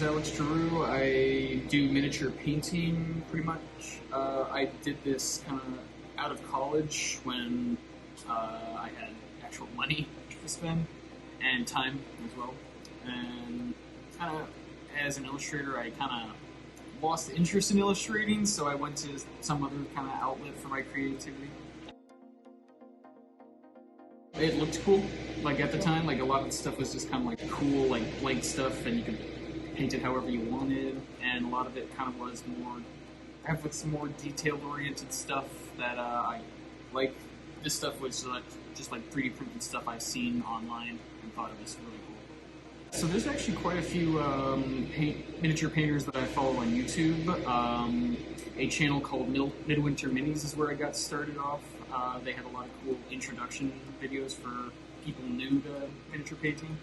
is Alex Giroux. I do miniature painting pretty much. I did this kind of out of college when I had actual money to spend and time as well. And kind of as an illustrator, I kind of lost interest in illustrating, so I went to some other kind of outlet for my creativity. It looked cool, like at the time, like a lot of the stuff was just kind of like cool, like blank stuff, and you could paint it however you wanted, and a lot of it kind of was more, with some more detail-oriented stuff that I like. This stuff was just like 3D printed stuff I've seen online and thought it was really cool. So there's actually quite a few miniature painters that I follow on YouTube. A channel called Midwinter Minis is where I got started off. They have a lot of cool introduction videos for people new to miniature painting.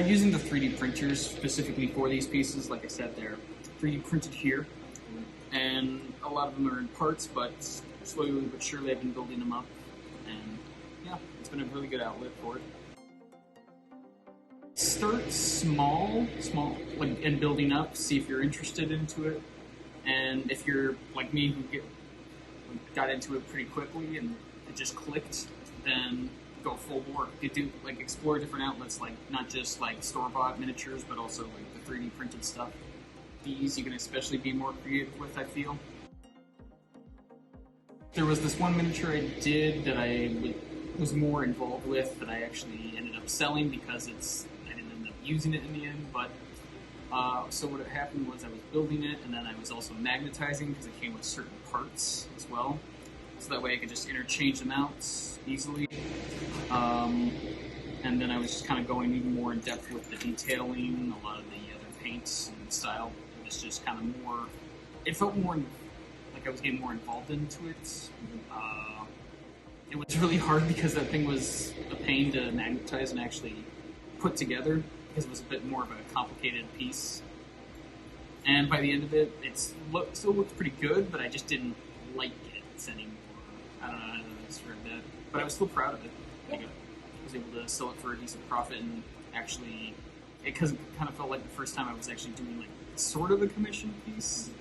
Using the 3D printers specifically for these pieces, like I said, they're 3D printed here, and a lot of them are in parts, but slowly but surely I've been building them up, and yeah, it's been a really good outlet for it. Start small, like, and building up, see if you're interested into it, and if you're like me who got into it pretty quickly and it just clicked, then go full bore. You do like explore different outlets, like not just like store-bought miniatures, but also like the 3D printed stuff. These you can especially be more creative with, I feel. There was this one miniature I did that I was more involved with that I actually ended up selling because I didn't end up using it in the end. But so what had happened was I was building it, and then I was also magnetizing because it came with certain parts as well. So that way I could just interchange them out easily. And then I was just kind of going even more in depth with the detailing, a lot of the other paints and style. It was just kind of more, it felt more like I was getting more involved into it. It was really hard because that thing was a pain to magnetize and actually put together because it was a bit more of a complicated piece. And by the end of it, it still looked pretty good, but I just didn't like it anymore. I don't know how to describe that, but I was still proud of it. I was able to sell it for a decent profit, and actually, it kind of felt like the first time I was actually doing like sort of a commission piece,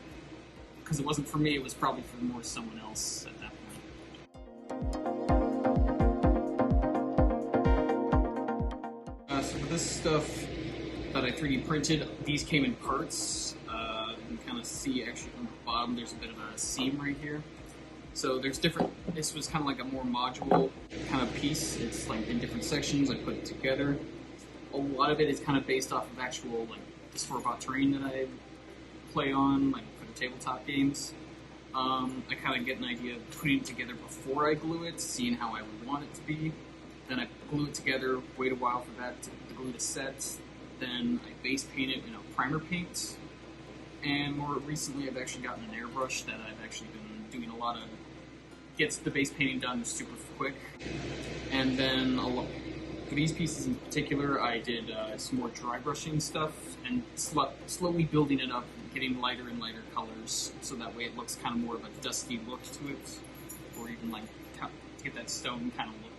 because it wasn't for me, it was probably for more someone else at that point. So for this stuff that I 3D printed, these came in parts. You can kind of see actually on the bottom there's a bit of a seam right here. So there's different, this was kind of like a more modular kind of piece. It's like in different sections, I put it together. A lot of it is kind of based off of actual like the store-bought terrain that I play on, like for the tabletop games. I kind of get an idea of putting it together before I glue it, seeing how I would want it to be. Then I glue it together, wait a while for that to glue to set. Then I base paint it in a primer paint. And more recently I've actually gotten an airbrush that I've actually been doing a lot of, gets the base painting done super quick. And then for these pieces in particular, I did some more dry brushing stuff and slowly building it up, getting lighter and lighter colors, so that way it looks kind of more of a dusty look to it, or even like to get that stone kind of look